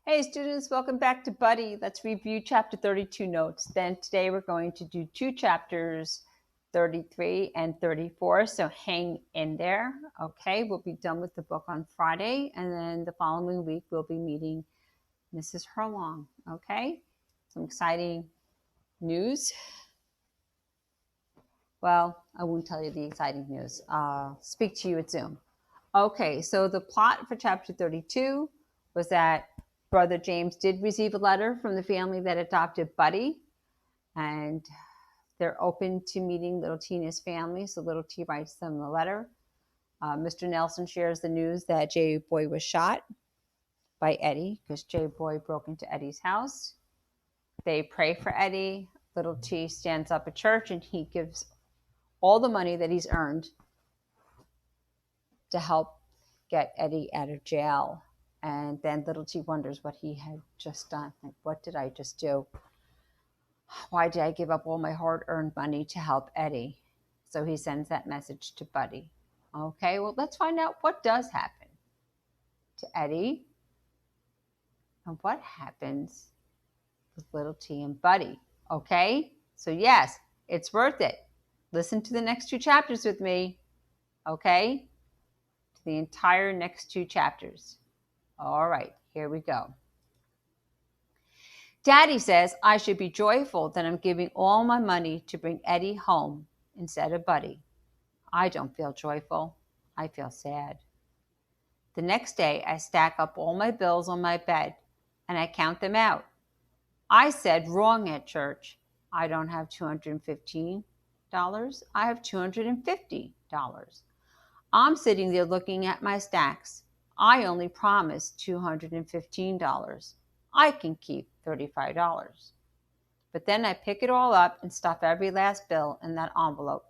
Hey students, welcome back to Buddy. Let's review chapter 32 notes. Then today we're going to do two chapters, 33 and 34. So hang in there. Okay, we'll be done with the book on Friday. And then the following week we'll be meeting Mrs. Herlong. Okay, some exciting news. Well, I won't tell you the exciting news. I'll speak to you at Zoom. Okay, so the plot for chapter 32 was that Brother James did receive a letter from the family that adopted Buddy, and they're open to meeting little T and his family, so little T writes them the letter. Mr. Nelson shares the news that J Boy was shot by Eddie because J Boy broke into Eddie's house. They pray for Eddie. Little T stands up at church and he gives all the money that he's earned to help get Eddie out of jail. And then little T wonders what he had just done. Like, what did I just do? Why did I give up all my hard-earned money to help Eddie? So he sends that message to Buddy. Okay, well, let's find out what does happen to Eddie and what happens with little T and Buddy. Okay, so yes, it's worth it. Listen to the next two chapters with me. Okay, to the entire next two chapters. All right, here we go. Daddy says I should be joyful that I'm giving all my money to bring Eddie home instead of Buddy. I don't feel joyful. I feel sad. The next day, I stack up all my bills on my bed and I count them out. I said wrong at church. I don't have $215. I have $250. I'm sitting there looking at my stacks. I only promised $215. I can keep $35. But then I pick it all up and stuff every last bill in that envelope.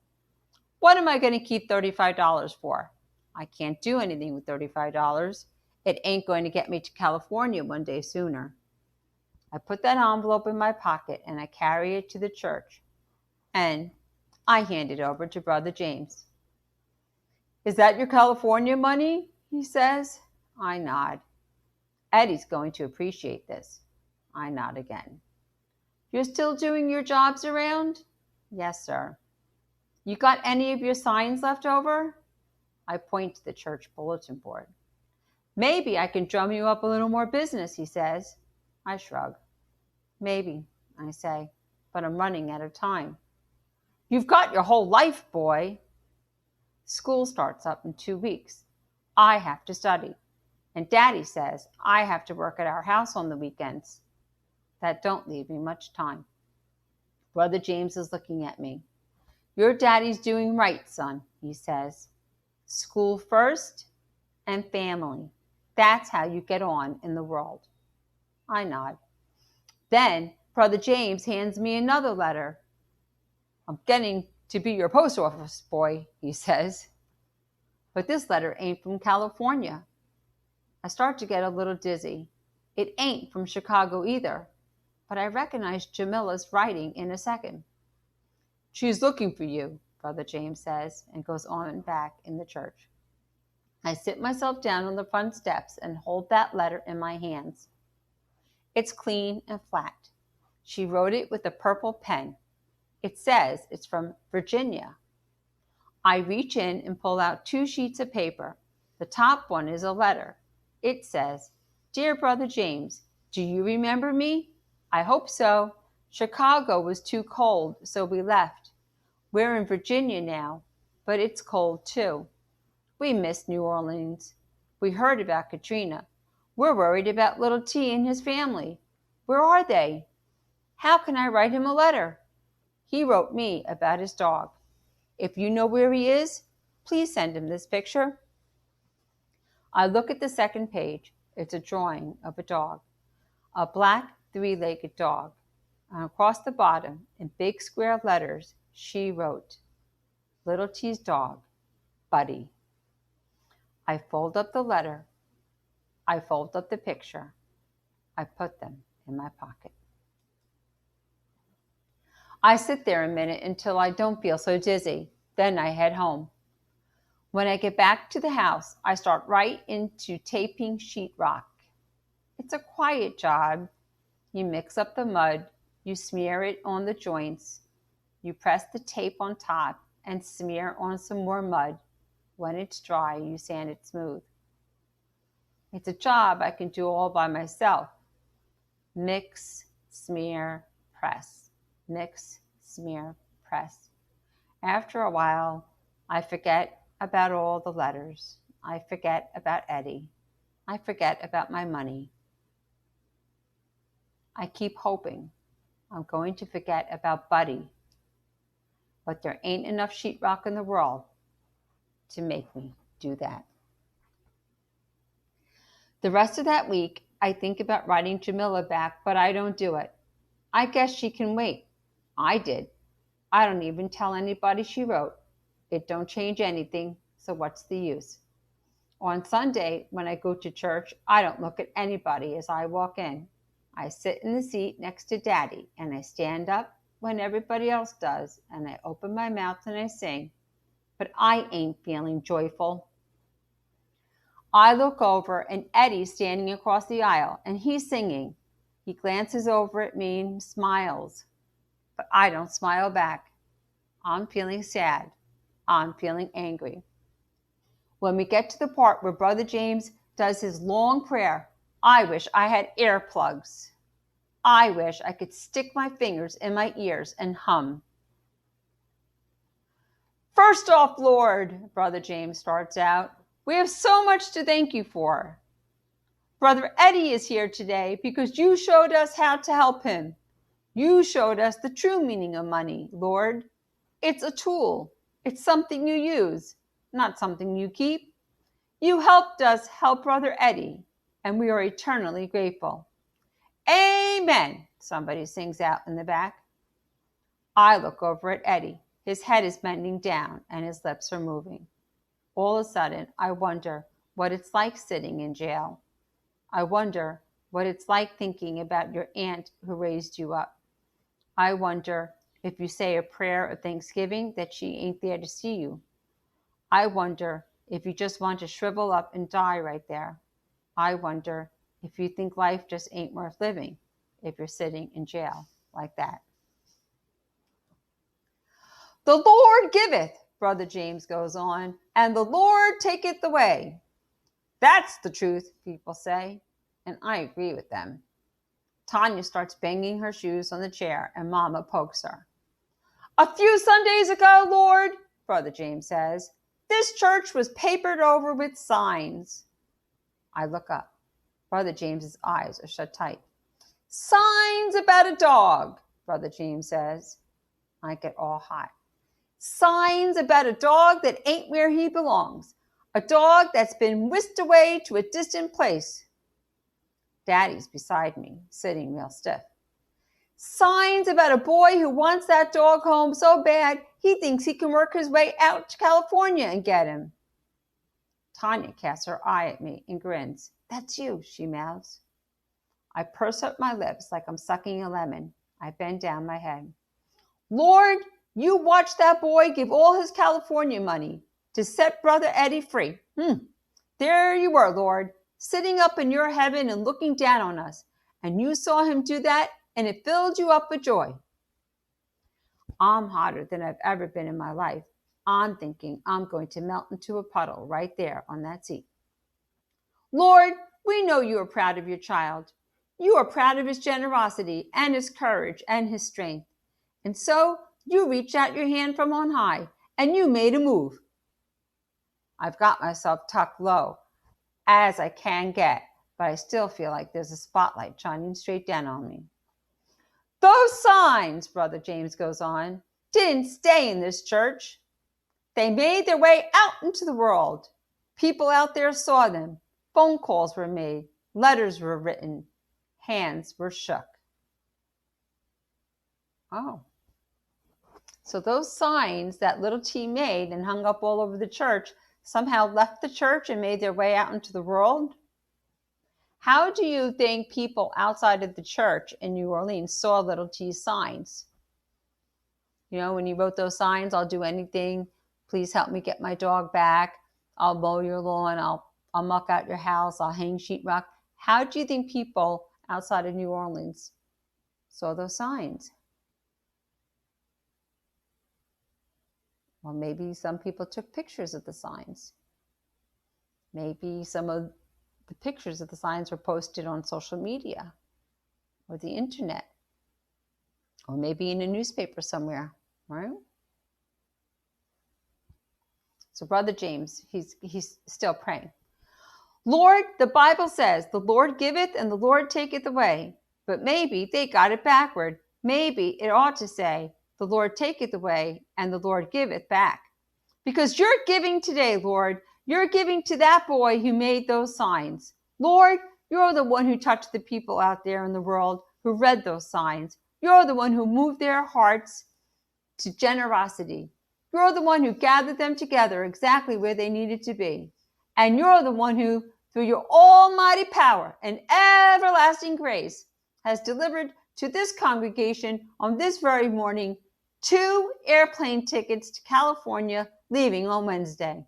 What am I going to keep $35 for? I can't do anything with $35. It ain't going to get me to California one day sooner. I put that envelope in my pocket and I carry it to the church. And I hand it over to Brother James. Is that your California money? He says. I nod. Eddie's going to appreciate this. I nod again. You're still doing your jobs around? Yes, sir. You got any of your signs left over? I point to the church bulletin board. Maybe I can drum you up a little more business, he says. I shrug. Maybe, I say, but I'm running out of time. You've got your whole life, boy. School starts up in 2 weeks. I have to study. And Daddy says I have to work at our house on the weekends. That don't leave me much time. Brother James is looking at me. Your daddy's doing right, son, he says. School first and family. That's how you get on in the world. I nod. Then Brother James hands me another letter. I'm getting to be your post office boy, he says. But this letter ain't from California. I start to get a little dizzy. It ain't from Chicago either, but I recognize Jamila's writing in a second. She's looking for you, Brother James says, and goes on back in the church. I sit myself down on the front steps and hold that letter in my hands. It's clean and flat. She wrote it with a purple pen. It says it's from Virginia. I reach in and pull out 2 sheets of paper. The top one is a letter. It says, Dear Brother James, do you remember me? I hope so. Chicago was too cold, so we left. We're in Virginia now, but it's cold too. We miss New Orleans. We heard about Katrina. We're worried about little T and his family. Where are they? How can I write him a letter? He wrote me about his dog. If you know where he is, please send him this picture. I look at the second page. It's a drawing of a dog, a black 3-legged dog. And across the bottom, in big square letters, she wrote, Little T's dog, Buddy. I fold up the letter. I fold up the picture. I put them in my pocket. I sit there a minute until I don't feel so dizzy. Then I head home. When I get back to the house, I start right into taping sheetrock. It's a quiet job. You mix up the mud, you smear it on the joints, you press the tape on top and smear on some more mud. When it's dry, you sand it smooth. It's a job I can do all by myself. Mix, smear, press. Mix, smear, press. After a while, I forget about all the letters. I forget about Eddie. I forget about my money. I keep hoping I'm going to forget about Buddy, but there ain't enough sheetrock in the world to make me do that. The rest of that week, I think about writing Jamila back, but I don't do it. I guess she can wait. I did. I don't even tell anybody she wrote. It don't change anything, so what's the use? On Sunday, when I go to church, I don't look at anybody as I walk in. I sit in the seat next to Daddy, and I stand up when everybody else does, and I open my mouth and I sing. But I ain't feeling joyful. I look over, and Eddie's standing across the aisle, and he's singing. He glances over at me and smiles, but I don't smile back. I'm feeling sad. I'm feeling angry. When we get to the part where Brother James does his long prayer, I wish I had earplugs. I wish I could stick my fingers in my ears and hum. First off, Lord, Brother James starts out, we have so much to thank you for. Brother Eddie is here today because you showed us how to help him. You showed us the true meaning of money, Lord. It's a tool. It's something you use, not something you keep. You helped us help Brother Eddie, and we are eternally grateful. Amen, somebody sings out in the back. I look over at Eddie. His head is bending down, and his lips are moving. All of a sudden, I wonder what it's like sitting in jail. I wonder what it's like thinking about your aunt who raised you up. I wonder if you say a prayer of thanksgiving that she ain't there to see you. I wonder if you just want to shrivel up and die right there. I wonder if you think life just ain't worth living if you're sitting in jail like that. The Lord giveth, Brother James goes on, and the Lord taketh away. That's the truth, people say, and I agree with them. Tanya starts banging her shoes on the chair, and Mama pokes her. A few Sundays ago, Lord, Brother James says, this church was papered over with signs. I look up. Brother James's eyes are shut tight. Signs about a dog, Brother James says. I get all hot. Signs about a dog that ain't where he belongs. A dog that's been whisked away to a distant place. Daddy's beside me, sitting real stiff. Signs about a boy who wants that dog home so bad he thinks he can work his way out to California and get him. Tanya casts her eye at me and grins. That's you, she mouths. I purse up my lips like I'm sucking a lemon. I bend down my head. Lord, you watched that boy give all his California money to set Brother Eddie free. There you were, Lord, sitting up in your heaven and looking down on us. And you saw him do that, and it filled you up with joy. I'm hotter than I've ever been in my life. I'm thinking I'm going to melt into a puddle right there on that seat. Lord, we know you are proud of your child. You are proud of his generosity and his courage and his strength. And so you reached out your hand from on high and you made a move. I've got myself tucked low as I can get, but I still feel like there's a spotlight shining straight down on me. Those signs, Brother James goes on, didn't stay in this church. They made their way out into the world. People out there saw them. Phone calls were made. Letters were written. Hands were shook. Oh. So those signs that little T made and hung up all over the church somehow left the church and made their way out into the world? How do you think people outside of the church in New Orleans saw little T's signs? You know, when you wrote those signs, I'll do anything. Please help me get my dog back. I'll mow your lawn. I'll muck out your house. I'll hang sheetrock. How do you think people outside of New Orleans saw those signs? Well, maybe some people took pictures of the signs. Maybe some of the pictures of the signs were posted on social media or the internet, or maybe in a newspaper somewhere, right? So Brother James, he's still praying. Lord, the Bible says, the Lord giveth and the Lord taketh away. But maybe they got it backward. Maybe it ought to say, the Lord taketh away and the Lord giveth back. Because you're giving today, Lord. You're giving to that boy who made those signs. Lord, you're the one who touched the people out there in the world who read those signs. You're the one who moved their hearts to generosity. You're the one who gathered them together exactly where they needed to be. And you're the one who, through your almighty power and everlasting grace, has delivered to this congregation on this very morning 2 airplane tickets to California leaving on Wednesday.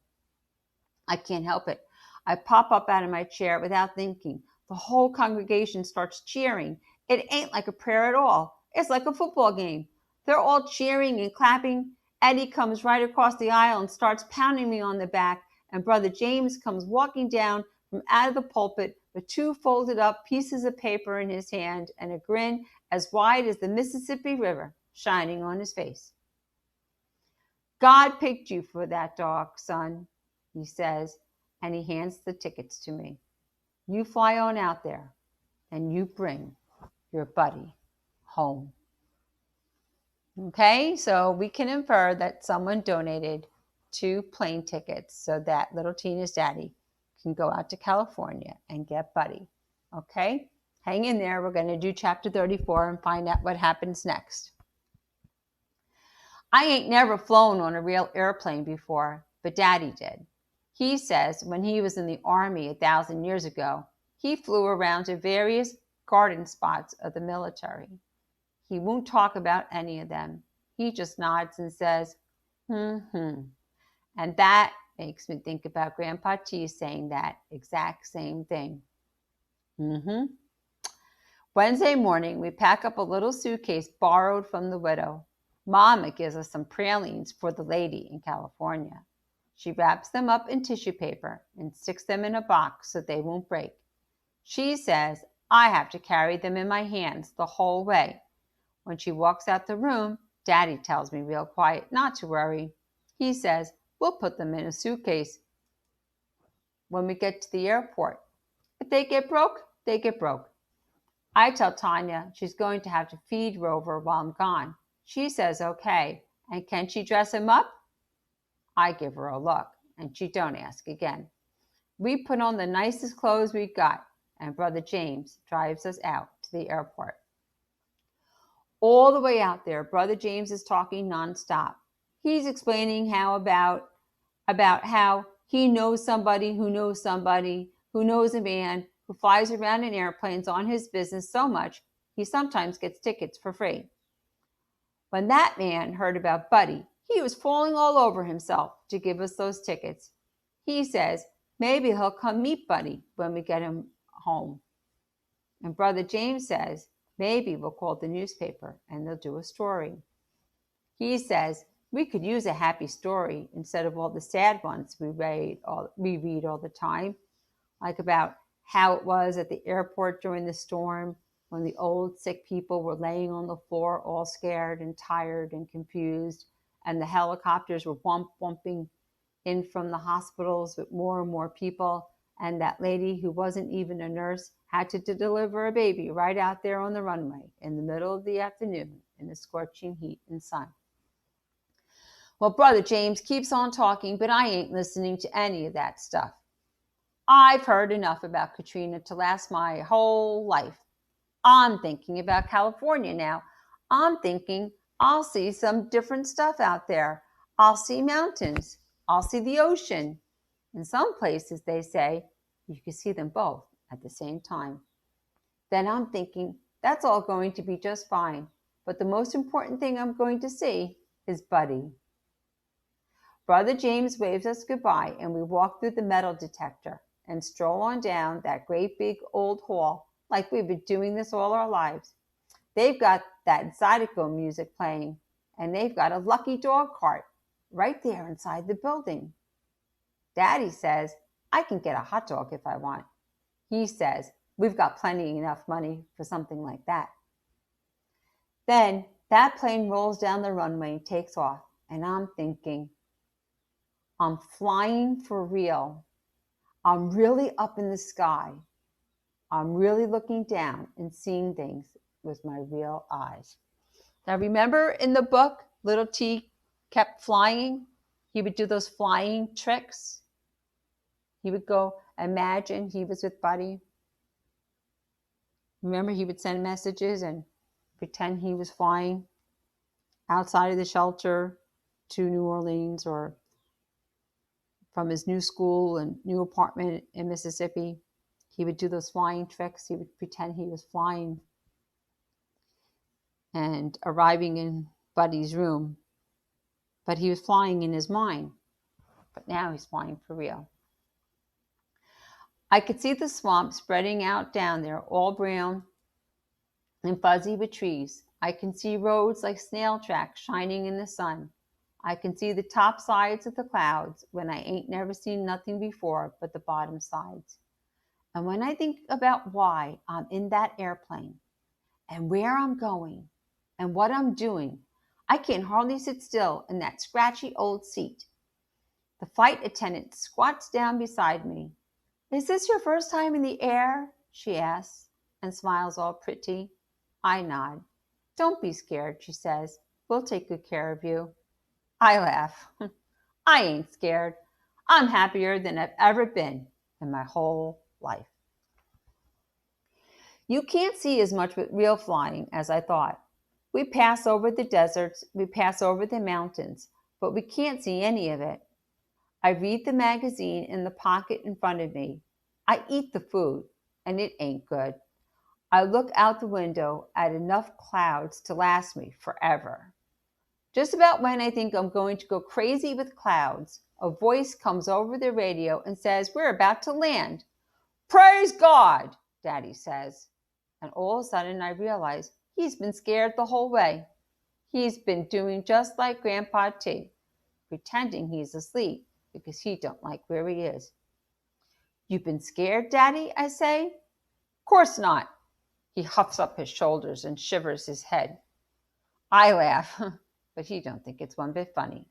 I can't help it. I pop up out of my chair without thinking. The whole congregation starts cheering. It ain't like a prayer at all. It's like a football game. They're all cheering and clapping. Eddie comes right across the aisle and starts pounding me on the back. And Brother James comes walking down from out of the pulpit with 2 folded up pieces of paper in his hand and a grin as wide as the Mississippi River shining on his face. God picked you for that dog, son, he says, and he hands the tickets to me. You fly on out there and you bring your buddy home. Okay, so we can infer that someone donated 2 plane tickets so that little Tina's daddy can go out to California and get Buddy. Okay, hang in there. We're going to do chapter 34 and find out what happens next. I ain't never flown on a real airplane before, but Daddy did. He says when he was in the Army 1,000 years ago, he flew around to various garden spots of the military. He won't talk about any of them. He just nods and says, And that makes me think about Grandpa T saying that exact same thing. Wednesday morning, we pack up a little suitcase borrowed from the widow. Mama gives us some pralines for the lady in California. She wraps them up in tissue paper and sticks them in a box so they won't break. She says I have to carry them in my hands the whole way. When she walks out the room, Daddy tells me real quiet not to worry. He says, we'll put them in a suitcase when we get to the airport. If they get broke, they get broke. I tell Tanya she's going to have to feed Rover while I'm gone. She says okay, and can she dress him up? I give her a look, and she don't ask again. We put on the nicest clothes we got, and Brother James drives us out to the airport. All the way out there, Brother James is talking nonstop. He's explaining how about how he knows somebody who knows somebody who knows a man who flies around in airplanes on his business so much he sometimes gets tickets for free. When that man heard about Buddy, he was falling all over himself to give us those tickets. He says maybe he'll come meet Buddy when we get him home. And Brother James says maybe we'll call the newspaper and they'll do a story. He says we could use a happy story instead of all the sad ones we read all the time, like about how it was at the airport during the storm when the old sick people were laying on the floor all scared and tired and confused, and the helicopters were bumping in from the hospitals with more and more people, and that lady who wasn't even a nurse had to deliver a baby right out there on the runway in the middle of the afternoon in the scorching heat and sun. Well, Brother James keeps on talking, but I ain't listening to any of that stuff. I've heard enough about Katrina to last my whole life. I'm thinking about California now. I'm thinking I'll see some different stuff out there. I'll see mountains. I'll see the ocean. In some places, they say, you can see them both at the same time. Then I'm thinking, that's all going to be just fine. But the most important thing I'm going to see is Buddy. Brother James waves us goodbye, and we walk through the metal detector. and stroll on down that great big old hall like we've been doing this all our lives. They've got that Zydeco music playing, and they've got a lucky dog cart right there inside the building. Daddy says I can get a hot dog if I want. He says we've got plenty enough money for something like that. Then that plane rolls down the runway and takes off, and I'm thinking, I'm flying for real. I'm really up in the sky. I'm really looking down and seeing things with my real eyes. Now, remember in the book, little T kept flying? He would do those flying tricks. He would go imagine he was with Buddy. Remember, he would send messages and pretend he was flying outside of the shelter to New Orleans or from his new school and new apartment in Mississippi. He would do those flying tricks. He would pretend he was flying and arriving in Buddy's room. But he was flying in his mind. But now he's flying for real. I could see the swamp spreading out down there, all brown and fuzzy with trees. I can see roads like snail tracks shining in the sun. I can see the top sides of the clouds when I ain't never seen nothing before but the bottom sides. And when I think about why I'm in that airplane and where I'm going and what I'm doing, I can hardly sit still in that scratchy old seat. The flight attendant squats down beside me. Is this your first time in the air? She asks and smiles all pretty. I nod. Don't be scared, she says. We'll take good care of you. I laugh. I ain't scared. I'm happier than I've ever been in my whole life. You can't see as much with real flying as I thought. We pass over the deserts, we pass over the mountains, but we can't see any of it. I read the magazine in the pocket in front of me. I eat the food, and it ain't good. I look out the window at enough clouds to last me forever. Just about when I think I'm going to go crazy with clouds, a voice comes over the radio and says, we're about to land. Praise God, Daddy says. And all of a sudden I realize he's been scared the whole way. He's been doing just like Grandpa T, pretending he's asleep because he don't like where he is. You've been scared, Daddy, I say. Course not. He huffs up his shoulders and shivers his head. I laugh, but he don't think it's one bit funny.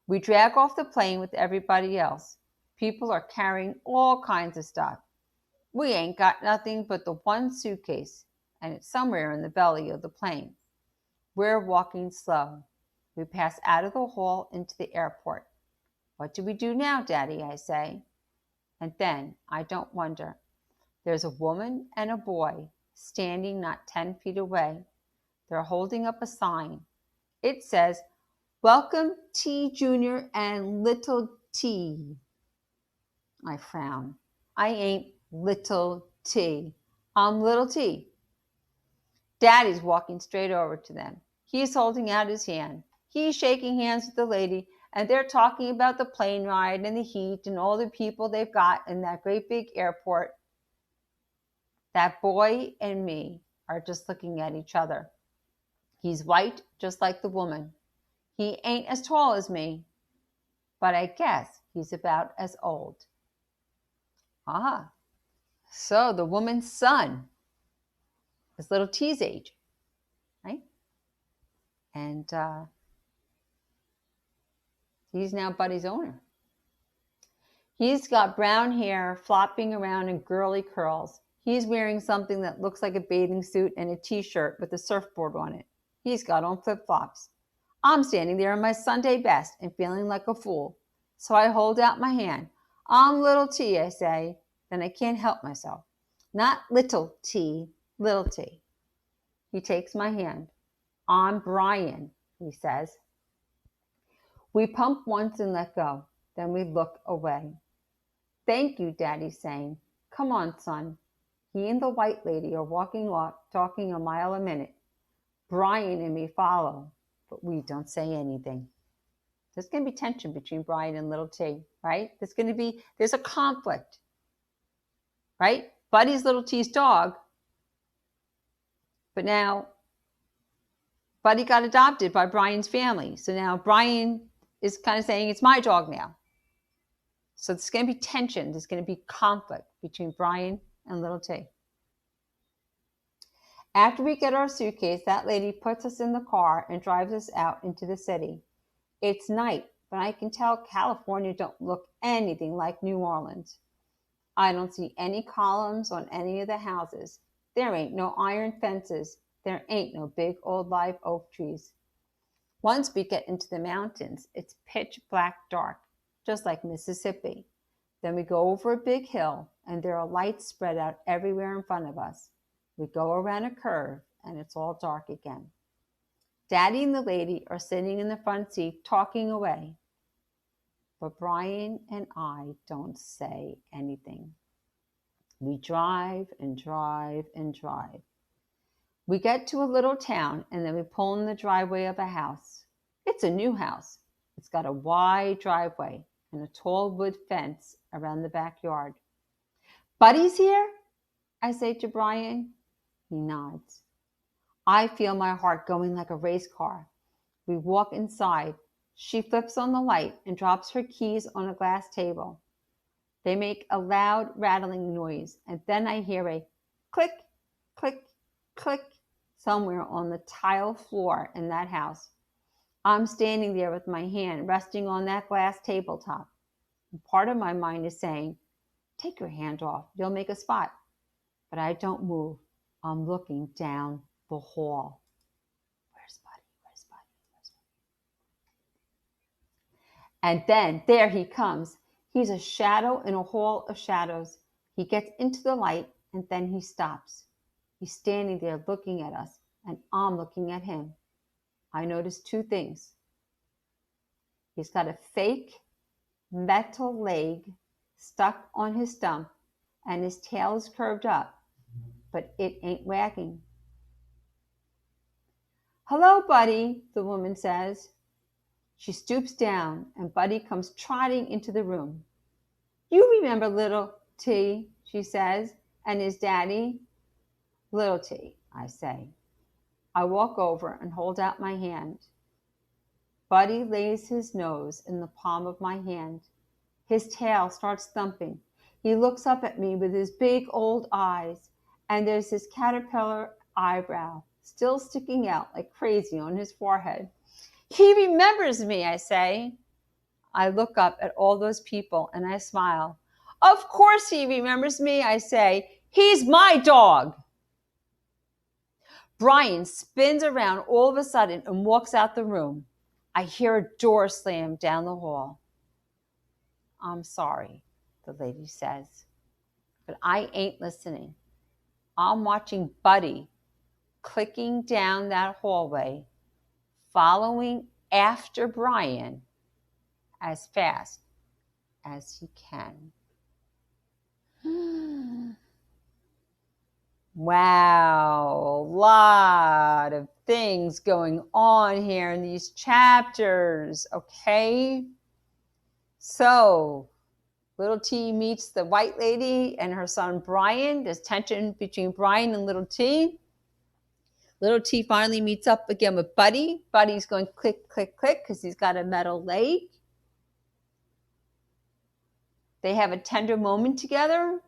We drag off the plane with everybody else. People are carrying all kinds of stuff. We ain't got nothing but the one suitcase, and it's somewhere in the belly of the plane. We're walking slow. We pass out of the hall into the airport. What do we do now, Daddy, I say. And then, I don't wonder. There's a woman and a boy standing not 10 feet away. They're holding up a sign. It says, Welcome T Jr. and Little T. I frown. I ain't Little T. I'm Little T. Daddy's walking straight over to them. He's holding out his hand. He's shaking hands with the lady, and they're talking about the plane ride and the heat and all the people they've got in that great big airport. That boy and me are just looking at each other. He's white, just like the woman. He ain't as tall as me, but I guess he's about as old. Ah, so the woman's son is little T's age, right? And he's now Buddy's owner. He's got brown hair flopping around in girly curls. He's wearing something that looks like a bathing suit and a t-shirt with a surfboard on it. He's got on flip-flops. I'm standing there in my Sunday best and feeling like a fool. So I hold out my hand. I'm Little T, I say. Then I can't help myself. Not Little T, Little T. He takes my hand. I'm Brian, he says. We pump once and let go. Then we look away. Thank you, Daddy's saying. Come on, son. He and the white lady are walking off, talking a mile a minute. Brian and me follow, but we don't say anything. There's going to be tension between Brian and Little T, right? There's a conflict. right? Buddy's little T's dog. But now Buddy got adopted by Brian's family. So now Brian is kind of saying, it's my dog now. So there's going to be tension. There's going to be conflict between Brian and little T. After we get our suitcase, that lady puts us in the car and drives us out into the city. It's night, but I can tell California don't look anything like New Orleans. I don't see any columns on any of the houses. There ain't no iron fences. There ain't no big old live oak trees. Once we get into the mountains, it's pitch black dark, just like Mississippi. Then we go over a big hill, and there are lights spread out everywhere in front of us. We go around a curve, and it's all dark again. Daddy and the lady are sitting in the front seat talking away. But Brian and I don't say anything. We drive and drive and drive. We get to a little town, and then we pull in the driveway of a house. It's a new house. It's got a wide driveway and a tall wood fence around the backyard. Buddy's here? I say to Brian. He nods. I feel my heart going like a race car. We walk inside. She flips on the light and drops her keys on a glass table. They make a loud rattling noise, and then I hear a click, click, click somewhere on the tile floor in that house. I'm standing there with my hand resting on that glass tabletop. And part of my mind is saying, take your hand off, you'll make a spot. But I don't move. I'm looking down the hall. Where's Buddy? Where's Buddy? Where's Buddy? And then there he comes. He's a shadow in a hall of shadows. He gets into the light and then he stops. He's standing there looking at us, and I'm looking at him. I notice two things. He's got a fake metal leg stuck on his stump, and his tail is curved up, but it ain't wagging. Hello, Buddy, the woman says. She stoops down, and Buddy comes trotting into the room. You remember little T, she says, and his daddy? Little T, I say. I walk over and hold out my hand. Buddy lays his nose in the palm of my hand. His tail starts thumping. He looks up at me with his big old eyes, and there's his caterpillar eyebrow still sticking out like crazy on his forehead. He remembers me, I say. I look up at all those people and I smile. Of course he remembers me, I say. He's my dog. Brian spins around all of a sudden and walks out the room. I hear a door slam down the hall. I'm sorry, the lady says, but I ain't listening. I'm watching Buddy clicking down that hallway, following after Brian as fast as he can. Wow, a lot of things going on here in these chapters, okay? So, little T meets the white lady and her son Brian. There's tension between Brian and little T. Little T finally meets up again with Buddy. Buddy's going click, click, click because he's got a metal leg. They have a tender moment together.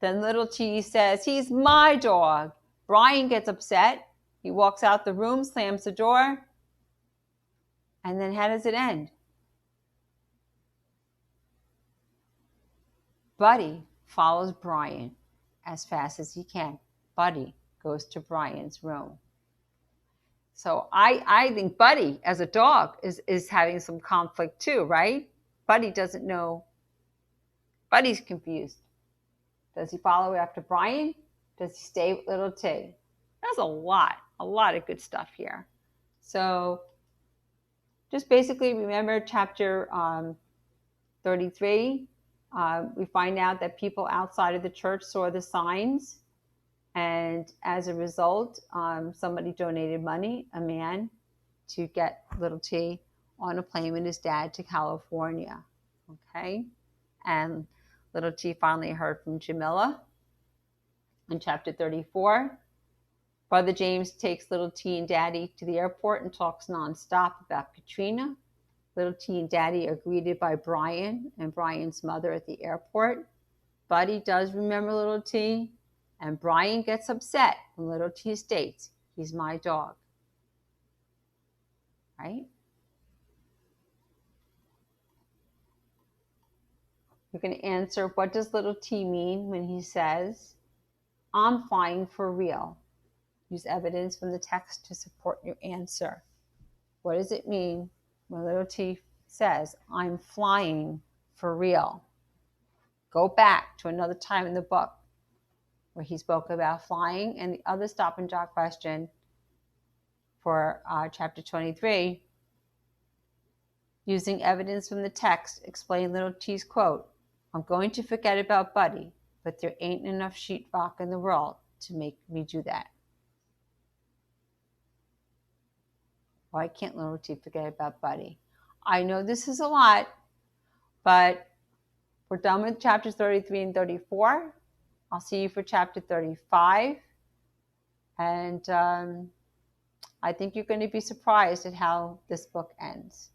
Then little T says, he's my dog. Brian gets upset. He walks out the room, slams the door. And then how does it end? Buddy follows Brian as fast as he can. Buddy goes to Brian's room. So I think Buddy, as a dog, is having some conflict too, right? Buddy doesn't know. Buddy's confused. Does he follow after Brian? Does he stay with little T? There's a lot of good stuff here. So just basically remember chapter 33. We find out that people outside of the church saw the signs. And as a result, somebody donated money, a man, to get little T on a plane with his dad to California. Okay? And Little T finally heard from Jamila. In chapter 34, Brother James takes Little T and Daddy to the airport and talks nonstop about Katrina. Little T and Daddy are greeted by Brian and Brian's mother at the airport. Buddy does remember Little T, and Brian gets upset when Little T states, "He's my dog." Right? You're going to answer, what does Little T mean when he says, "I'm flying for real"? Use evidence from the text to support your answer. What does it mean when Little T says, "I'm flying for real"? Go back to another time in the book where he spoke about flying, and the other Stop and Jot question for chapter 23, using evidence from the text, explain Little T's quote, "I'm going to forget about Buddy, but there ain't enough sheetrock in the world to make me do that." Why can't Little T forget about Buddy? I know this is a lot, but we're done with chapters 33 and 34. I'll see you for chapter 35. And I think you're going to be surprised at how this book ends.